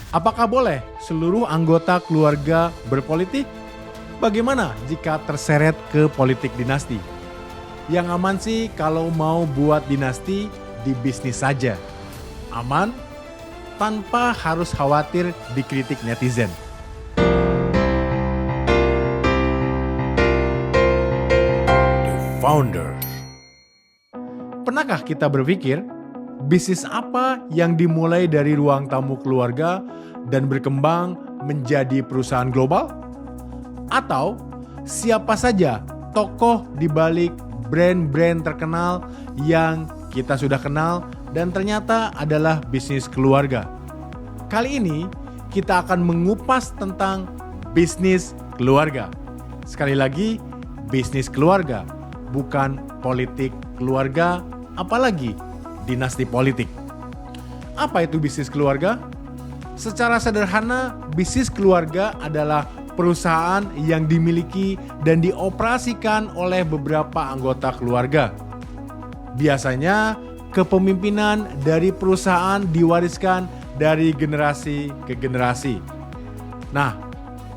Apakah boleh seluruh anggota keluarga berpolitik? Bagaimana jika terseret ke politik dinasti? Yang aman sih kalau mau buat dinasti di bisnis saja. Aman tanpa harus khawatir dikritik netizen. The Founder. Pernahkah kita berpikir bisnis apa yang dimulai dari ruang tamu keluarga dan berkembang menjadi perusahaan global? Atau siapa saja tokoh di balik brand-brand terkenal yang kita sudah kenal dan ternyata adalah bisnis keluarga? Kali ini kita akan mengupas tentang bisnis keluarga. Sekali lagi, bisnis keluarga, bukan politik keluarga, apalagi dinasti politik. Apa itu bisnis keluarga? Secara sederhana, bisnis keluarga adalah perusahaan yang dimiliki dan dioperasikan oleh beberapa anggota keluarga. Biasanya, kepemimpinan dari perusahaan diwariskan dari generasi ke generasi. Nah,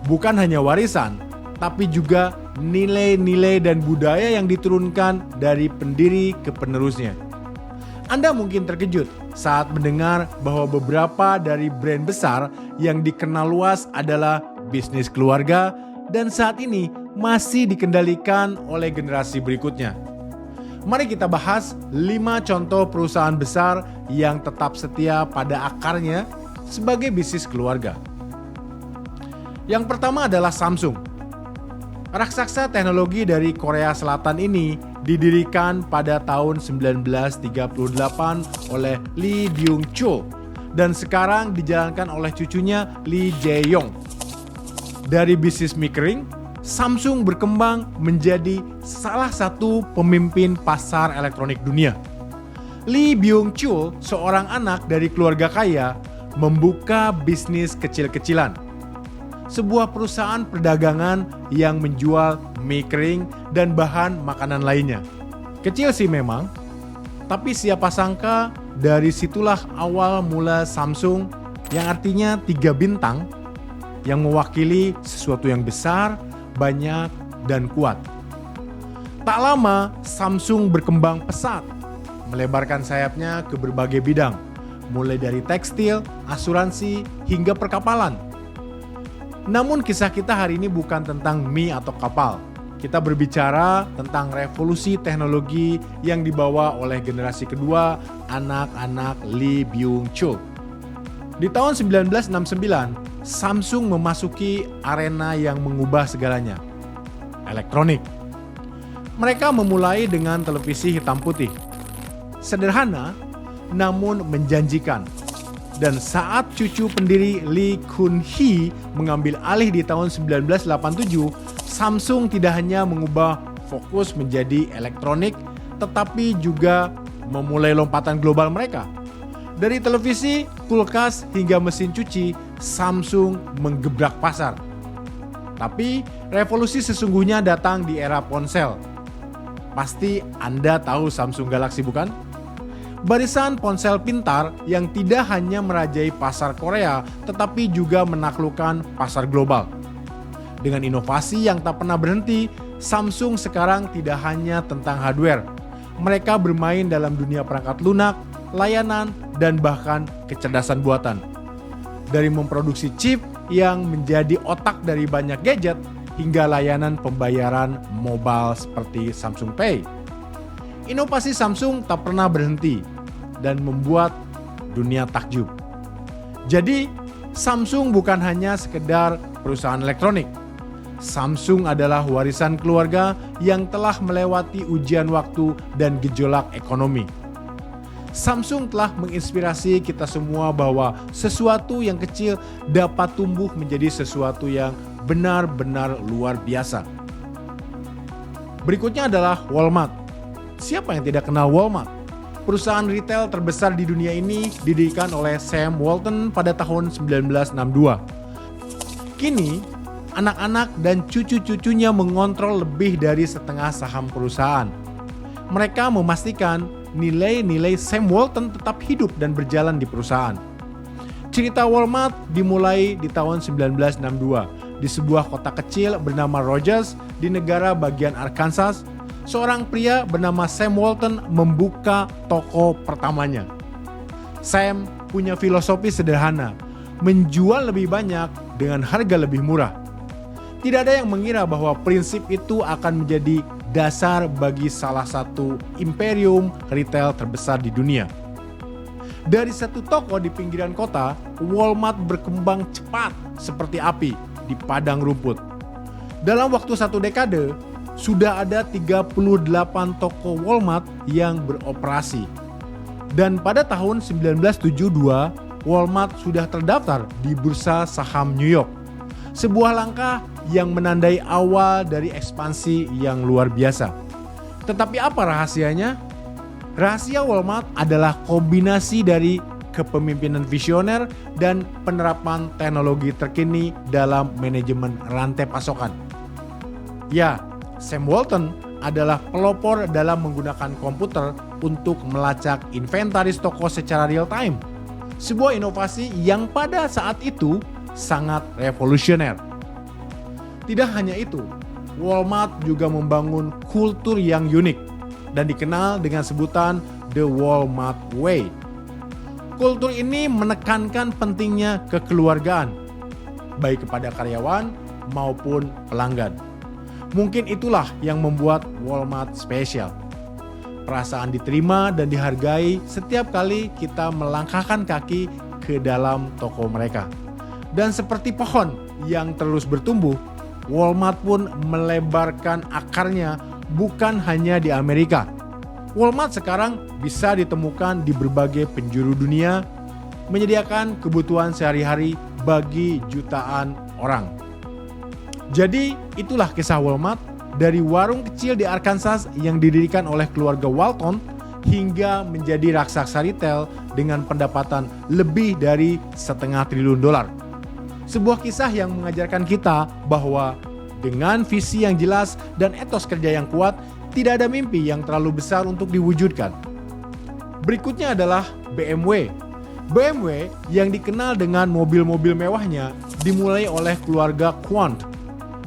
bukan hanya warisan, tapi juga nilai-nilai dan budaya yang diturunkan dari pendiri ke penerusnya. Anda mungkin terkejut saat mendengar bahwa beberapa dari brand besar yang dikenal luas adalah bisnis keluarga dan saat ini masih dikendalikan oleh generasi berikutnya. Mari kita bahas 5 contoh perusahaan besar yang tetap setia pada akarnya sebagai bisnis keluarga. Yang pertama adalah Samsung. Raksasa teknologi dari Korea Selatan ini didirikan pada tahun 1938 oleh Lee Byung-chul dan sekarang dijalankan oleh cucunya Lee Jae-yong. Dari bisnis microwave, Samsung berkembang menjadi salah satu pemimpin pasar elektronik dunia. Lee Byung-chul, seorang anak dari keluarga kaya, membuka bisnis kecil-kecilan. Sebuah perusahaan perdagangan yang menjual mie kering dan bahan makanan lainnya. Kecil sih memang, tapi siapa sangka dari situlah awal mula Samsung yang artinya 3 bintang yang mewakili sesuatu yang besar, banyak, dan kuat. Tak lama Samsung berkembang pesat, melebarkan sayapnya ke berbagai bidang, mulai dari tekstil, asuransi, hingga perkapalan. Namun kisah kita hari ini bukan tentang mie atau kapal. Kita berbicara tentang revolusi teknologi yang dibawa oleh generasi kedua anak-anak Lee Byung-chul. Di tahun 1969, Samsung memasuki arena yang mengubah segalanya. Elektronik. Mereka memulai dengan televisi hitam putih. Sederhana, namun menjanjikan. Dan saat cucu pendiri Lee Kun-hee mengambil alih di tahun 1987, Samsung tidak hanya mengubah fokus menjadi elektronik, tetapi juga memulai lompatan global mereka. Dari televisi, kulkas, hingga mesin cuci, Samsung menggebrak pasar. Tapi revolusi sesungguhnya datang di era ponsel. Pasti Anda tahu Samsung Galaxy, bukan? Barisan ponsel pintar yang tidak hanya merajai pasar Korea, tetapi juga menaklukkan pasar global. Dengan inovasi yang tak pernah berhenti, Samsung sekarang tidak hanya tentang hardware. Mereka bermain dalam dunia perangkat lunak, layanan, dan bahkan kecerdasan buatan. Dari memproduksi chip yang menjadi otak dari banyak gadget, hingga layanan pembayaran mobile seperti Samsung Pay. Inovasi Samsung tak pernah berhenti dan membuat dunia takjub. Jadi, Samsung bukan hanya sekedar perusahaan elektronik. Samsung adalah warisan keluarga yang telah melewati ujian waktu dan gejolak ekonomi. Samsung telah menginspirasi kita semua bahwa sesuatu yang kecil dapat tumbuh menjadi sesuatu yang benar-benar luar biasa. Berikutnya adalah Walmart. Siapa yang tidak kenal Walmart? Perusahaan retail terbesar di dunia ini didirikan oleh Sam Walton pada tahun 1962. Kini, anak-anak dan cucu-cucunya mengontrol lebih dari setengah saham perusahaan. Mereka memastikan nilai-nilai Sam Walton tetap hidup dan berjalan di perusahaan. Cerita Walmart dimulai di tahun 1962 di sebuah kota kecil bernama Rogers di negara bagian Arkansas. Seorang pria bernama Sam Walton membuka toko pertamanya. Sam punya filosofi sederhana, menjual lebih banyak dengan harga lebih murah. Tidak ada yang mengira bahwa prinsip itu akan menjadi dasar bagi salah satu imperium retail terbesar di dunia. Dari satu toko di pinggiran kota, Walmart berkembang cepat seperti api di padang rumput. Dalam waktu satu dekade, sudah ada 38 toko Walmart yang beroperasi. Dan pada tahun 1972, Walmart sudah terdaftar di Bursa Saham New York. Sebuah langkah yang menandai awal dari ekspansi yang luar biasa. Tetapi apa rahasianya? Rahasia Walmart adalah kombinasi dari kepemimpinan visioner dan penerapan teknologi terkini dalam manajemen rantai pasokan. Ya, Sam Walton adalah pelopor dalam menggunakan komputer untuk melacak inventaris toko secara real time. Sebuah inovasi yang pada saat itu sangat revolusioner. Tidak hanya itu, Walmart juga membangun kultur yang unik dan dikenal dengan sebutan The Walmart Way. Kultur ini menekankan pentingnya kekeluargaan, baik kepada karyawan maupun pelanggan. Mungkin itulah yang membuat Walmart spesial. Perasaan diterima dan dihargai setiap kali kita melangkahkan kaki ke dalam toko mereka. Dan seperti pohon yang terus bertumbuh, Walmart pun melebarkan akarnya bukan hanya di Amerika. Walmart sekarang bisa ditemukan di berbagai penjuru dunia, menyediakan kebutuhan sehari-hari bagi jutaan orang. Jadi itulah kisah Walmart, dari warung kecil di Arkansas yang didirikan oleh keluarga Walton hingga menjadi raksasa retail dengan pendapatan lebih dari $500 billion. Sebuah kisah yang mengajarkan kita bahwa dengan visi yang jelas dan etos kerja yang kuat, tidak ada mimpi yang terlalu besar untuk diwujudkan. Berikutnya adalah BMW. BMW yang dikenal dengan mobil-mobil mewahnya dimulai oleh keluarga Quant.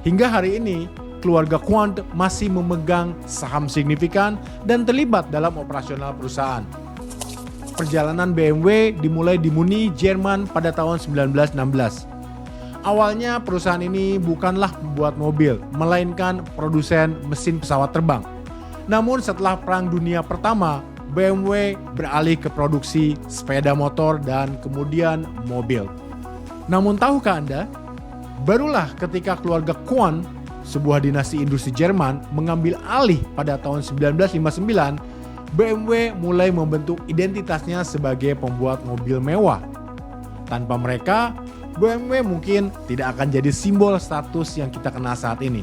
Hingga hari ini, keluarga Quant masih memegang saham signifikan dan terlibat dalam operasional perusahaan. Perjalanan BMW dimulai di Munich, Jerman pada tahun 1916. Awalnya perusahaan ini bukanlah pembuat mobil, melainkan produsen mesin pesawat terbang. Namun setelah Perang Dunia Pertama, BMW beralih ke produksi sepeda motor dan kemudian mobil. Namun tahukah Anda, barulah ketika keluarga Quant, sebuah dinasti industri Jerman, mengambil alih pada tahun 1959, BMW mulai membentuk identitasnya sebagai pembuat mobil mewah. Tanpa mereka, BMW mungkin tidak akan jadi simbol status yang kita kenal saat ini.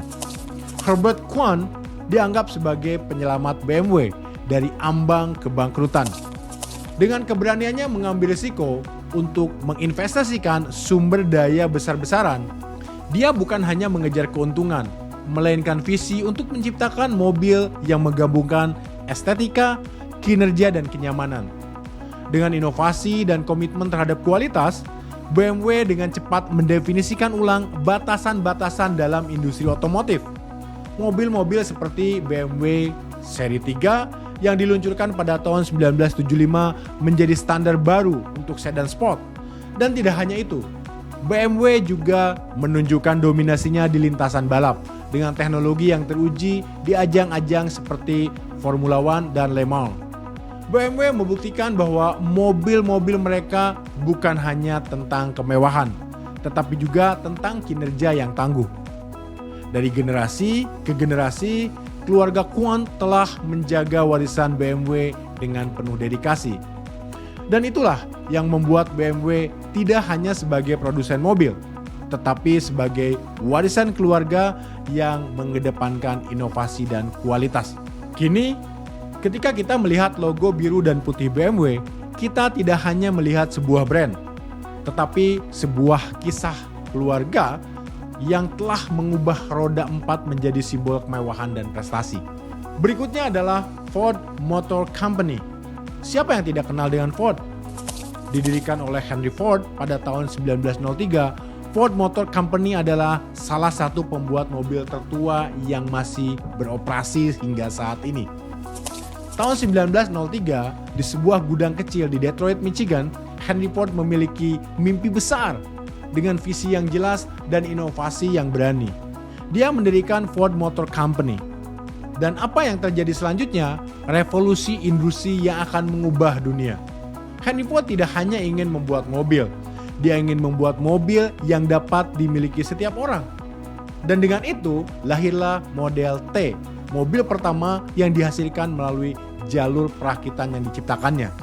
Herbert Quant dianggap sebagai penyelamat BMW dari ambang kebangkrutan. Dengan keberaniannya mengambil risiko untuk menginvestasikan sumber daya besar-besaran, dia bukan hanya mengejar keuntungan, melainkan visi untuk menciptakan mobil yang menggabungkan estetika, kinerja, dan kenyamanan. Dengan inovasi dan komitmen terhadap kualitas, BMW dengan cepat mendefinisikan ulang batasan-batasan dalam industri otomotif. Mobil-mobil seperti BMW seri 3 yang diluncurkan pada tahun 1975 menjadi standar baru untuk sedan sport. Dan tidak hanya itu, BMW juga menunjukkan dominasinya di lintasan balap dengan teknologi yang teruji di ajang-ajang seperti Formula One dan Le Mans. BMW membuktikan bahwa mobil-mobil mereka bukan hanya tentang kemewahan, tetapi juga tentang kinerja yang tangguh. Dari generasi ke generasi, keluarga Quant telah menjaga warisan BMW dengan penuh dedikasi. Dan itulah yang membuat BMW tidak hanya sebagai produsen mobil, tetapi sebagai warisan keluarga yang mengedepankan inovasi dan kualitas. Kini, ketika kita melihat logo biru dan putih BMW, kita tidak hanya melihat sebuah brand, tetapi sebuah kisah keluarga yang telah mengubah roda 4 menjadi simbol kemewahan dan prestasi. Berikutnya adalah Ford Motor Company. Siapa yang tidak kenal dengan Ford? Didirikan oleh Henry Ford pada tahun 1903, Ford Motor Company adalah salah satu pembuat mobil tertua yang masih beroperasi hingga saat ini. Tahun 1903, di sebuah gudang kecil di Detroit, Michigan, Henry Ford memiliki mimpi besar dengan visi yang jelas dan inovasi yang berani. Dia mendirikan Ford Motor Company. Dan apa yang terjadi selanjutnya? Revolusi industri yang akan mengubah dunia. Henry Ford tidak hanya ingin membuat mobil, dia ingin membuat mobil yang dapat dimiliki setiap orang. Dan dengan itu, lahirlah Model T, mobil pertama yang dihasilkan melalui jalur perakitan yang diciptakannya.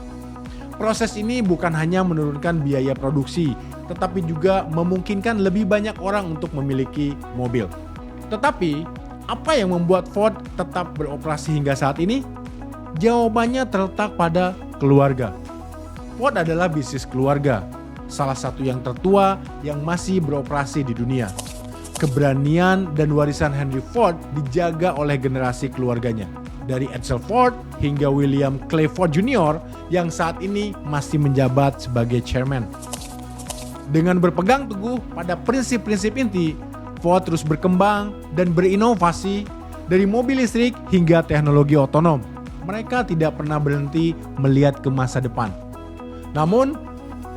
Proses ini bukan hanya menurunkan biaya produksi, tetapi juga memungkinkan lebih banyak orang untuk memiliki mobil. Tetapi, apa yang membuat Ford tetap beroperasi hingga saat ini? Jawabannya terletak pada keluarga. Ford adalah bisnis keluarga, salah satu yang tertua yang masih beroperasi di dunia. Keberanian dan warisan Henry Ford dijaga oleh generasi keluarganya. Dari Edsel Ford hingga William Clay Ford Jr. yang saat ini masih menjabat sebagai chairman. Dengan berpegang teguh pada prinsip-prinsip inti, Ford terus berkembang dan berinovasi dari mobil listrik hingga teknologi otonom. Mereka tidak pernah berhenti melihat ke masa depan. Namun,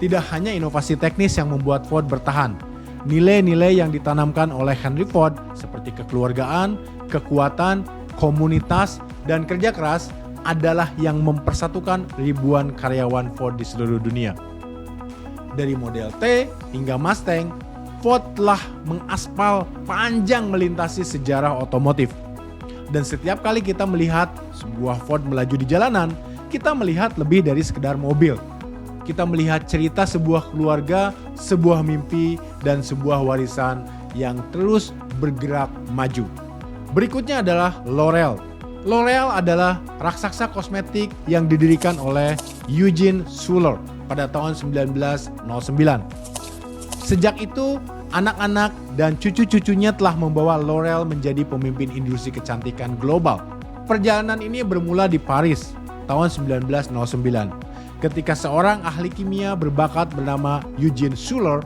tidak hanya inovasi teknis yang membuat Ford bertahan. Nilai-nilai yang ditanamkan oleh Henry Ford seperti kekeluargaan, kekuatan, komunitas, dan kerja keras adalah yang mempersatukan ribuan karyawan Ford di seluruh dunia. Dari Model T hingga Mustang, Ford telah mengaspal panjang melintasi sejarah otomotif. Dan setiap kali kita melihat sebuah Ford melaju di jalanan, kita melihat lebih dari sekedar mobil. Kita melihat cerita sebuah keluarga, sebuah mimpi, dan sebuah warisan yang terus bergerak maju. Berikutnya adalah L'Oreal. L'Oreal adalah raksasa kosmetik yang didirikan oleh Eugene Schuller pada tahun 1909. Sejak itu, anak-anak dan cucu-cucunya telah membawa L'Oreal menjadi pemimpin industri kecantikan global. Perjalanan ini bermula di Paris tahun 1909. Ketika seorang ahli kimia berbakat bernama Eugene Schuller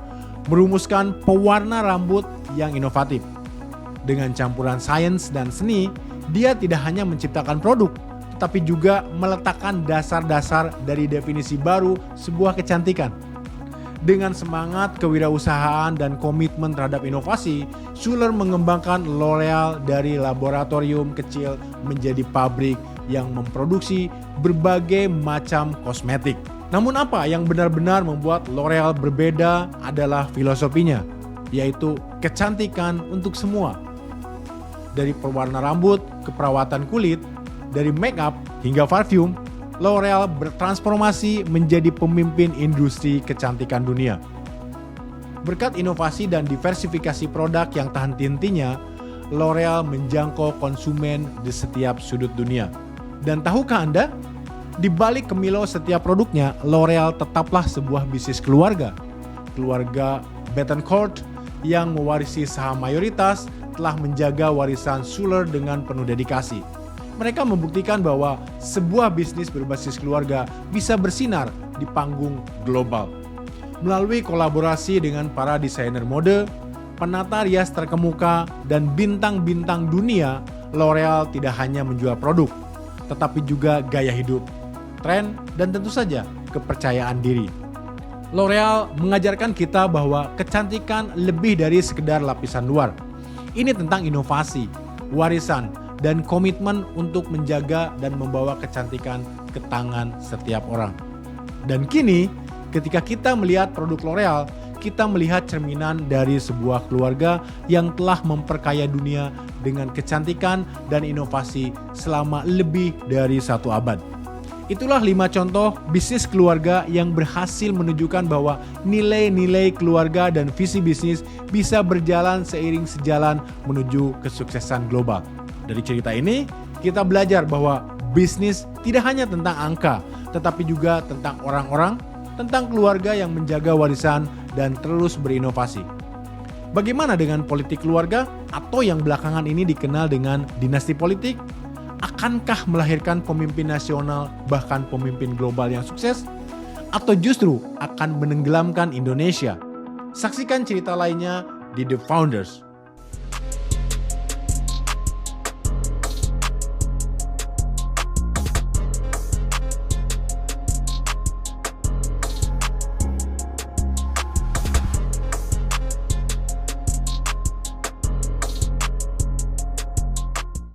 merumuskan pewarna rambut yang inovatif. Dengan campuran sains dan seni, dia tidak hanya menciptakan produk, tetapi juga meletakkan dasar-dasar dari definisi baru sebuah kecantikan. Dengan semangat kewirausahaan dan komitmen terhadap inovasi, Schuller mengembangkan L'Oreal dari laboratorium kecil menjadi pabrik yang memproduksi berbagai macam kosmetik. Namun apa yang benar-benar membuat L'Oreal berbeda adalah filosofinya, yaitu kecantikan untuk semua. Dari pewarna rambut ke perawatan kulit, dari make up hingga parfum, L'Oreal bertransformasi menjadi pemimpin industri kecantikan dunia. Berkat inovasi dan diversifikasi produk yang tak henti-hentinya, L'Oreal menjangkau konsumen di setiap sudut dunia. Dan tahukah Anda, di balik kemilau setiap produknya, L'Oreal tetaplah sebuah bisnis keluarga. Keluarga Bettencourt yang mewarisi saham mayoritas telah menjaga warisan Schuller dengan penuh dedikasi. Mereka membuktikan bahwa sebuah bisnis berbasis keluarga bisa bersinar di panggung global. Melalui kolaborasi dengan para desainer mode, penata rias terkemuka, dan bintang-bintang dunia, L'Oreal tidak hanya menjual produk, tetapi juga gaya hidup, tren, dan tentu saja kepercayaan diri. L'Oreal mengajarkan kita bahwa kecantikan lebih dari sekedar lapisan luar. Ini tentang inovasi, warisan, dan komitmen untuk menjaga dan membawa kecantikan ke tangan setiap orang. Dan kini, ketika kita melihat produk L'Oreal, kita melihat cerminan dari sebuah keluarga yang telah memperkaya dunia dengan kecantikan dan inovasi selama lebih dari 1 abad. Itulah 5 contoh bisnis keluarga yang berhasil menunjukkan bahwa nilai-nilai keluarga dan visi bisnis bisa berjalan seiring sejalan menuju kesuksesan global. Dari cerita ini, kita belajar bahwa bisnis tidak hanya tentang angka, tetapi juga tentang orang-orang, tentang keluarga yang menjaga warisan dan terus berinovasi. Bagaimana dengan politik keluarga atau yang belakangan ini dikenal dengan dinasti politik? Akankah melahirkan pemimpin nasional bahkan pemimpin global yang sukses? Atau justru akan menenggelamkan Indonesia? Saksikan cerita lainnya di The Founders.